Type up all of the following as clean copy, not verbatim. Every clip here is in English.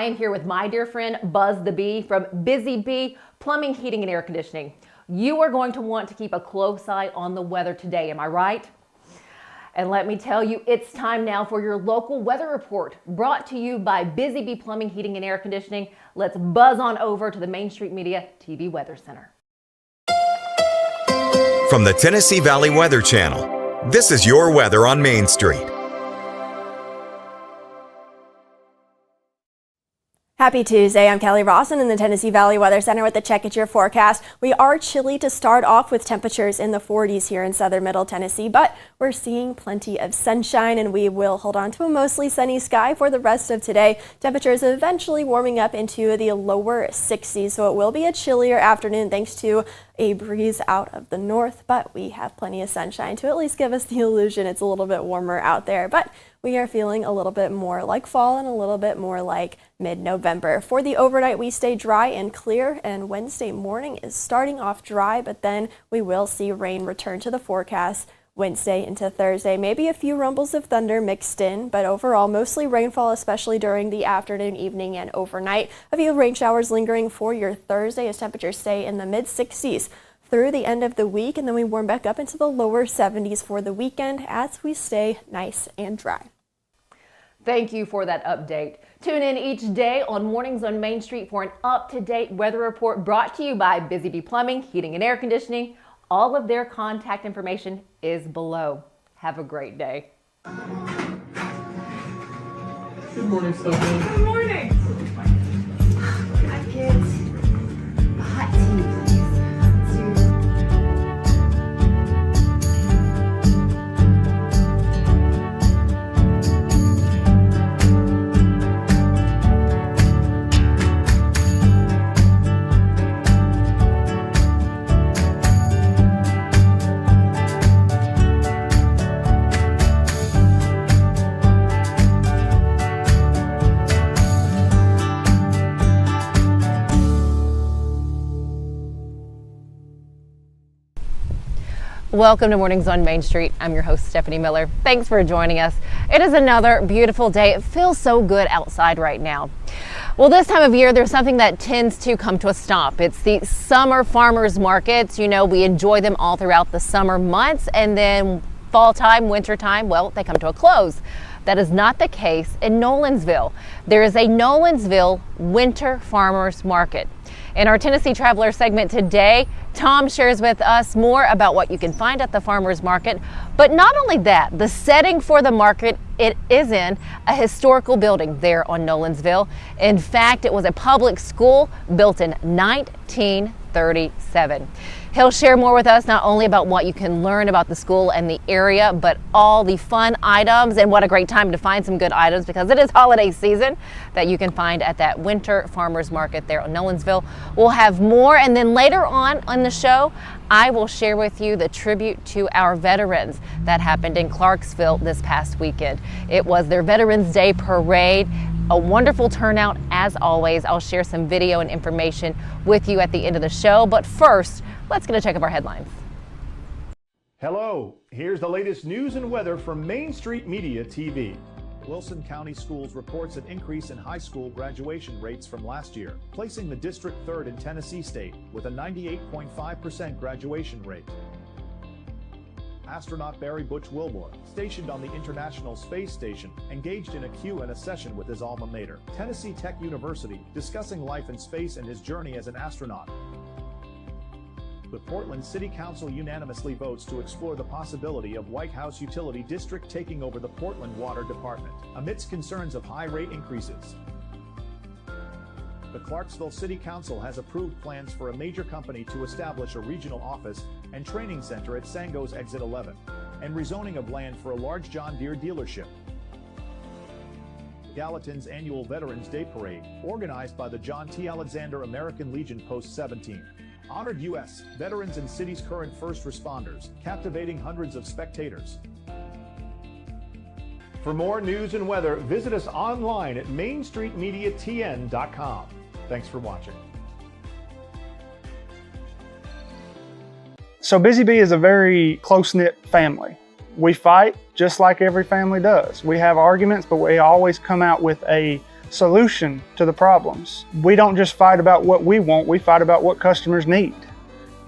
I am here with my dear friend Buzz the Bee from Busy Bee Plumbing, Heating, and Air Conditioning. You are going to want to keep a close eye on the weather today, am I right? And let me tell you, it's time now for your local weather report, brought to you by Busy Bee Plumbing, Heating, and Air Conditioning. Let's buzz on over to the Main Street Media TV Weather Center. From the Tennessee Valley Weather Channel, this is your weather on Main Street. Happy Tuesday. I'm Kelly Rawson in the Tennessee Valley Weather Center with a check at your forecast. We are chilly to start off with temperatures in the 40s here in southern middle Tennessee, but we're seeing plenty of sunshine and we will hold on to a mostly sunny sky for the rest of today. Temperatures eventually warming up into the lower 60s, so it will be a chillier afternoon thanks to a breeze out of the north, but we have plenty of sunshine to at least give us the illusion it's a little bit warmer out there. But we are feeling a little bit more like fall and a little bit more like mid-November. For the overnight, we stay dry and clear, and Wednesday morning is starting off dry, but then we will see rain return to the forecast Wednesday into Thursday. Maybe a few rumbles of thunder mixed in, but overall mostly rainfall, especially during the afternoon, evening, and overnight. A few rain showers lingering for your Thursday as temperatures stay in the mid-60s through the end of the week, and then we warm back up into the lower 70s for the weekend as we stay nice and dry. Thank you for that update. Tune in each day on Mornings on Main Street for an up-to-date weather report brought to you by Busy Bee Plumbing, Heating, and Air Conditioning. All of their contact information is below. Have a great day. Good morning, Stefanie. Good morning. Hi, kids. Hot tea. Welcome to Mornings on Main Street. I'm your host, Stefanie Miller. Thanks for joining us. It is another beautiful day. It feels so good outside right now. Well, this time of year, there's something that tends to come to a stop. It's the summer farmers markets. You know, we enjoy them all throughout the summer months, and then fall time, winter time, well, they come to a close. That is not the case in Nolensville. There is a Nolensville Winter Farmers Market. In our Tennessee Traveler segment today, Tom shares with us more about what you can find at the farmers market. But not only that, the setting for the market, it is in a historical building there on Nolensville. In fact, it was a public school built in 1937. He'll share more with us not only about what you can learn about the school and the area, but all the fun items, and what a great time to find some good items because it is holiday season that you can find at that Winter Farmers Market there on Nolensville. We'll have more, and then later on the show, I will share with you the tribute to our veterans that happened in Clarksville this past weekend. It was their Veterans Day parade. A wonderful turnout as always. I'll share some video and information with you at the end of the show, but first, let's get a check of our headlines. Hello, here's the latest news and weather from Main Street Media TV. Wilson County Schools reports an increase in high school graduation rates from last year, placing the district third in Tennessee State with a 98.5% graduation rate. Astronaut Barry Butch Wilbur, stationed on the International Space Station, engaged in a Q&A session with his alma mater, Tennessee Tech University, discussing life in space and his journey as an astronaut. The Portland City Council unanimously votes to explore the possibility of White House Utility District taking over the Portland Water Department, amidst concerns of high rate increases. The Clarksville City Council has approved plans for a major company to establish a regional office and training center at Sango's Exit 11, and rezoning of land for a large John Deere dealership. Gallatin's annual Veterans Day Parade, organized by the John T. Alexander American Legion Post 17, honored U.S. veterans and city's current first responders, captivating hundreds of spectators. For more news and weather, visit us online at mainstreetmediatn.com. Thanks for watching. So Busy Bee is a very close-knit family. We fight just like every family does. We have arguments, but we always come out with a solution to the problems. We don't just fight about what we want, we fight about what customers need.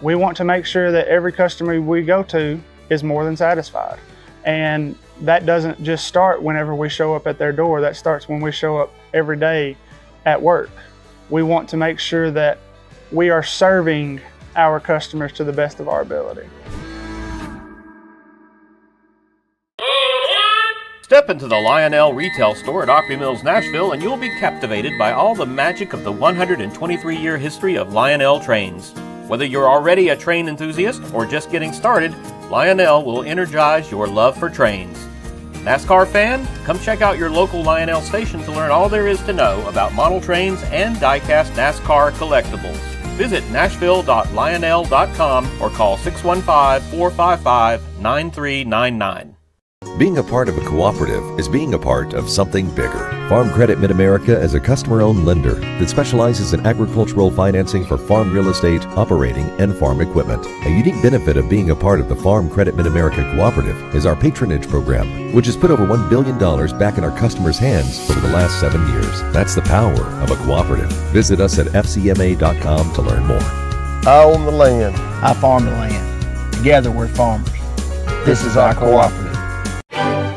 We want to make sure that every customer we go to is more than satisfied. And that doesn't just start whenever we show up at their door, that starts when we show up every day at work. We want to make sure that we are serving our customers to the best of our ability. Step into the Lionel retail store at Opry Mills, Nashville, and you'll be captivated by all the magic of the 123-year history of Lionel trains. Whether you're already a train enthusiast or just getting started, Lionel will energize your love for trains. NASCAR fan? Come check out your local Lionel station to learn all there is to know about model trains and die-cast NASCAR collectibles. Visit nashville.lionel.com or call 615-455-9399. Being a part of a cooperative is being a part of something bigger. Farm Credit Mid-America is a customer-owned lender that specializes in agricultural financing for farm real estate, operating, and farm equipment. A unique benefit of being a part of the Farm Credit Mid-America Cooperative is our patronage program, which has put over $1 billion back in our customers' hands over the last 7 years. That's the power of a cooperative. Visit us at fcma.com to learn more. I own the land. I farm the land. Together we're farmers. This is our cooperative.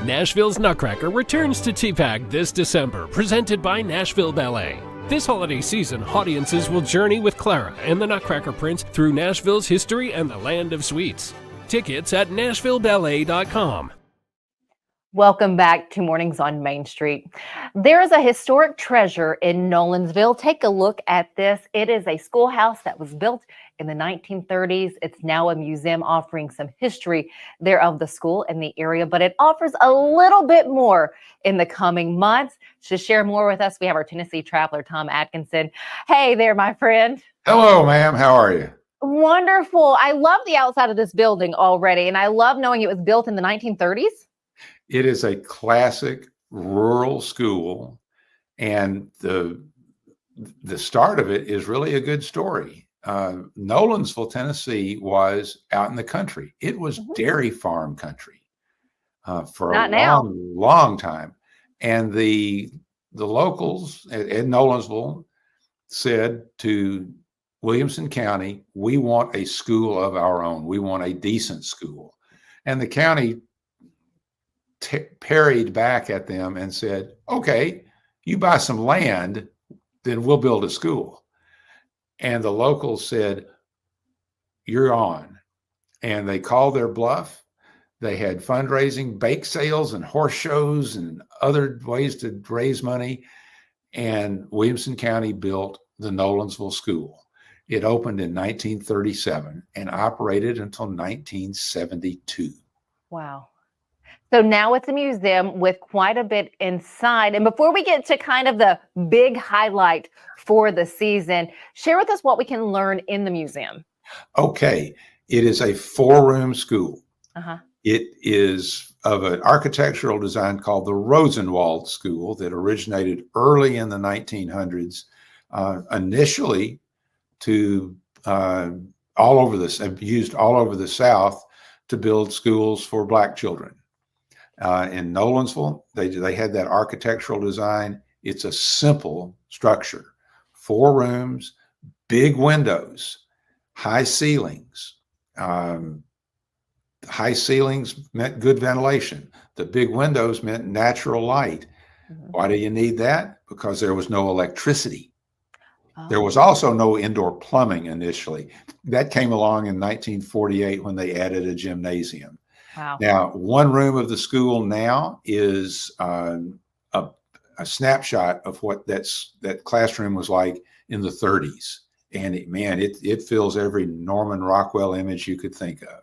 Nashville's Nutcracker returns to TPAC this December, presented by Nashville Ballet. This holiday season, audiences will journey with Clara and the Nutcracker Prince through Nashville's history and the land of sweets. Tickets at NashvilleBallet.com. Welcome back to Mornings on Main Street. There is a historic treasure in Nolensville. Take a look at this. It is a schoolhouse that was built in the 1930s. It's now a museum offering some history there of the school and the area, but it offers a little bit more in the coming months. To share more with us, we have our Tennessee traveler, Tom Adkinson. Hey there, my friend. Hello, ma'am. How are you? Wonderful. I love the outside of this building already, and I love knowing it was built in the 1930s. It is a classic rural school, and the start of it is really a good story. Nolensville, Tennessee was out in the country. It was dairy farm country for a long time. And the locals at Nolensville said to Williamson County, we want a school of our own. We want a decent school. And the county parried back at them and said, okay, you buy some land, then we'll build a school. And the locals said, you're on. And they called their bluff. They had fundraising, bake sales, and horse shows and other ways to raise money. And Williamson County built the Nolensville School. It opened in 1937 and operated until 1972. Wow. So now it's a museum with quite a bit inside. And before we get to kind of the big highlight for the season, share with us what we can learn in the museum. Okay. It is a 4-room school. Uh-huh. It is of an architectural design called the Rosenwald School that originated early in the 1900s, initially to all over this, used all over the South to build schools for Black children. In Nolensville, they had that architectural design. It's a simple structure, 4 rooms, big windows, high ceilings. High ceilings meant good ventilation. The big windows meant natural light. Mm-hmm. Why do you need that? Because there was no electricity. Oh. There was also no indoor plumbing initially. That came along in 1948 when they added a gymnasium. Wow. Now, 1 room of the school now is a snapshot of what that classroom was like in the 30s. And it fills every Norman Rockwell image you could think of.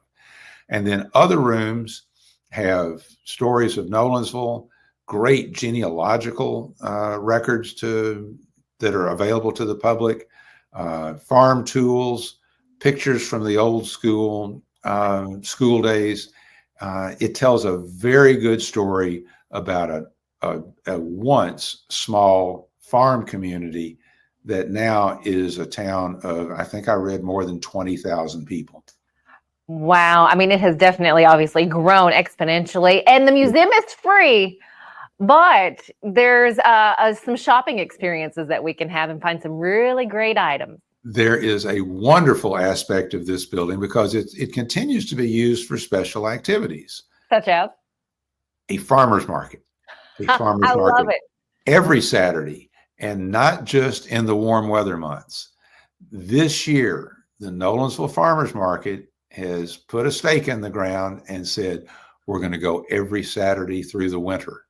And then other rooms have stories of Nolensville, great genealogical records that are available to the public, farm tools, pictures from the old school days. It tells a very good story about a once small farm community that now is a town of, I think I read, more than 20,000 people. Wow. I mean, it has definitely obviously grown exponentially, and the museum is free. But there's some shopping experiences that we can have and find some really great items. There is a wonderful aspect of this building because it continues to be used for special activities. Such as? A farmer's market. A farmer's I market love it. every Saturday, and not just in the warm weather months. This year, the Nolensville Farmers Market has put a stake in the ground and said, we're going to go every Saturday through the winter.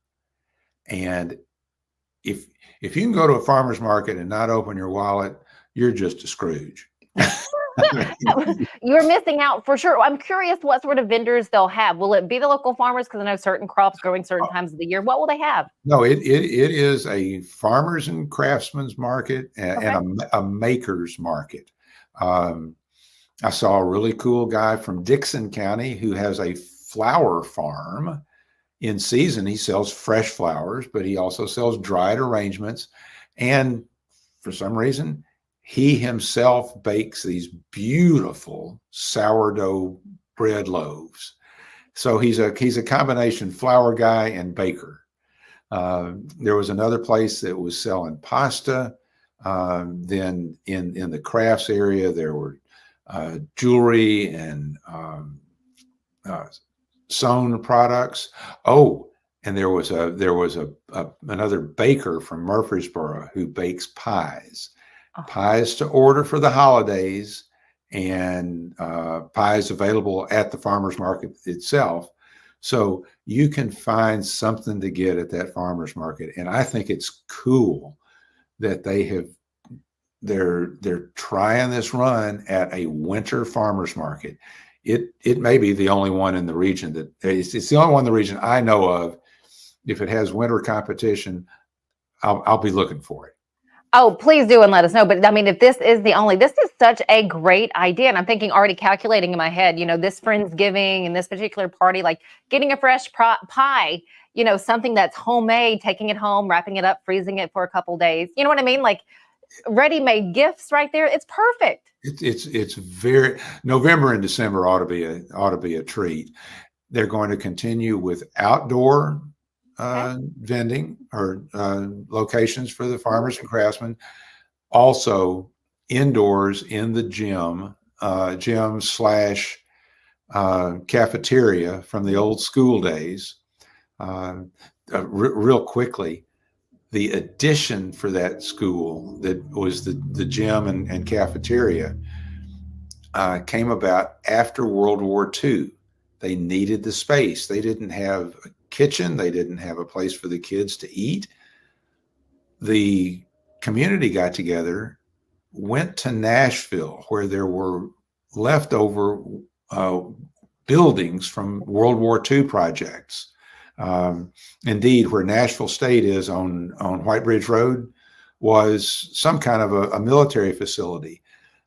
And if you can go to a farmer's market and not open your wallet, you're just a Scrooge. You're missing out for sure. I'm curious what sort of vendors they'll have. Will it be the local farmers? Because I know certain crops growing certain times of the year. What will they have? No, it is a farmers and craftsmen's market and a maker's market. I saw a really cool guy from Dixon County who has a flower farm. In season, he sells fresh flowers, but he also sells dried arrangements. And for some reason, he himself bakes these beautiful sourdough bread loaves. So he's a combination flour guy and baker. There was another place that was selling pasta. Then in the crafts area, there were jewelry and sewn products. Oh, and there was another baker from Murfreesboro who bakes pies. Pies to order for the holidays, and pies available at the farmers market itself. So you can find something to get at that farmers market. And I think it's cool that they're trying this run at a winter farmers market. It may be the only one in the region it's the only one in the region I know of. If it has winter competition, I'll be looking for it. Oh, please do and let us know. But I mean, if this is this is such a great idea. And I'm thinking, already calculating in my head, this Friendsgiving and this particular party, like getting a fresh pie, something that's homemade, taking it home, wrapping it up, freezing it for a couple days. You know what I mean? Like ready-made gifts right there. It's perfect. It's very November and December ought to be a treat. They're going to continue with outdoor vending or locations for the farmers and craftsmen. Also indoors in the gym / cafeteria from the old school days. Real quickly, the addition for that school that was the gym and cafeteria came about after World War II. They needed the space. They didn't have a kitchen. They didn't have a place for the kids to eat. The community got together, went to Nashville, where there were leftover buildings from World War II projects. Indeed, where Nashville State is on White Bridge Road was some kind of a military facility.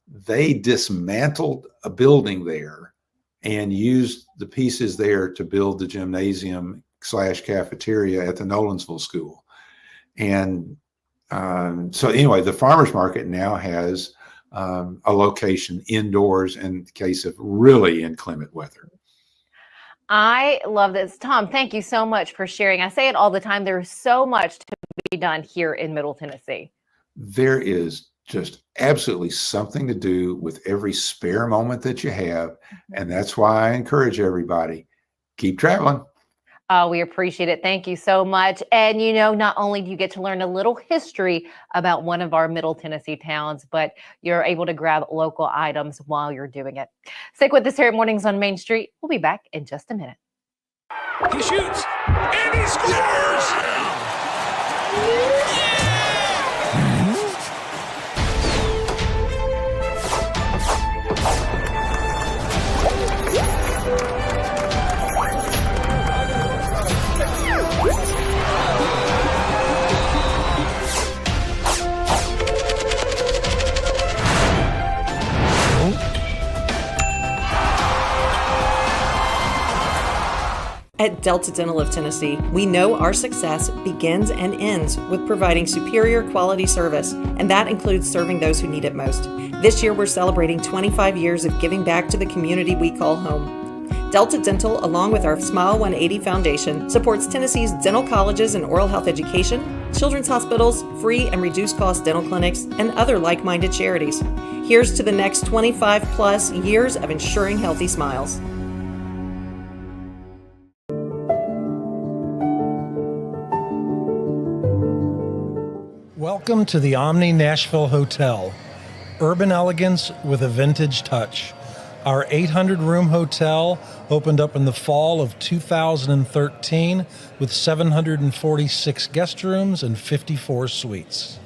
They dismantled a building there and used the pieces there to build the gymnasium / cafeteria at the Nolensville School. And so anyway, the farmers market now has a location indoors in case of really inclement weather. I love this. Tom, thank you so much for sharing. I say it all the time. There's so much to be done here in Middle Tennessee. There is just absolutely something to do with every spare moment that you have. And that's why I encourage everybody, keep traveling. We appreciate it. Thank you so much. And not only do you get to learn a little history about one of our Middle Tennessee towns, but you're able to grab local items while you're doing it. Stick with us here at Mornings on Main Street. We'll be back in just a minute. He shoots and he scores! At Delta Dental of Tennessee, we know our success begins and ends with providing superior quality service, and that includes serving those who need it most. This year, we're celebrating 25 years of giving back to the community we call home. Delta Dental, along with our Smile 180 Foundation, supports Tennessee's dental colleges and oral health education, children's hospitals, free and reduced cost dental clinics, and other like-minded charities. Here's to the next 25 plus years of ensuring healthy smiles. Welcome to the Omni Nashville Hotel. Urban elegance with a vintage touch. Our 800-room hotel opened up in the fall of 2013 with 746 guest rooms and 54 suites.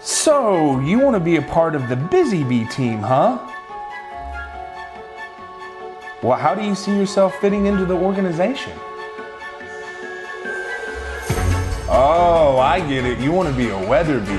So, you want to be a part of the Busy Bee team, huh? Well, how do you see yourself fitting into the organization? Oh, I get it. You want to be a weather bee.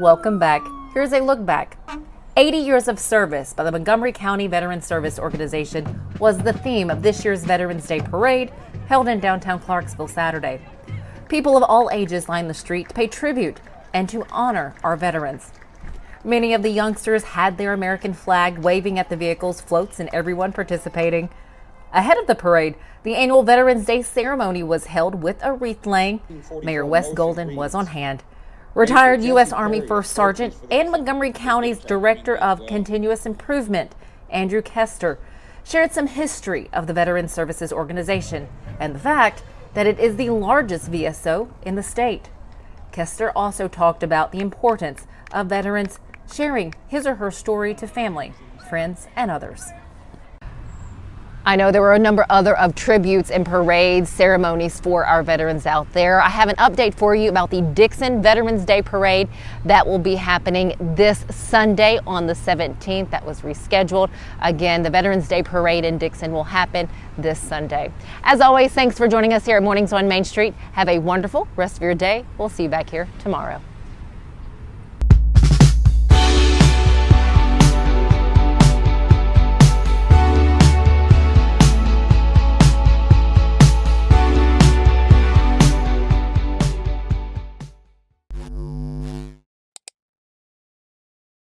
Welcome back. Here's a look back. 80 years of service by the Montgomery County Veterans Service Organization was the theme of this year's Veterans Day Parade held in downtown Clarksville Saturday. People of all ages lined the street to pay tribute and to honor our veterans. Many of the youngsters had their American flag waving at the vehicles, floats, and everyone participating. Ahead of the parade, the annual Veterans Day ceremony was held with a wreath laying. Mayor Wes Golden was on hand. Retired U.S. Army First Sergeant and Montgomery County's Director of Continuous Improvement, Andrew Kester, shared some history of the Veterans Services Organization and the fact that it is the largest VSO in the state. Kester also talked about the importance of veterans sharing his or her story to family, friends, and others. I know there were a number of tributes and parades, ceremonies for our veterans out there. I have an update for you about the Dixon Veterans Day Parade that will be happening this Sunday on the 17th. That was rescheduled. Again, the Veterans Day Parade in Dixon will happen this Sunday. As always, thanks for joining us here at Mornings on Main Street. Have a wonderful rest of your day. We'll see you back here tomorrow.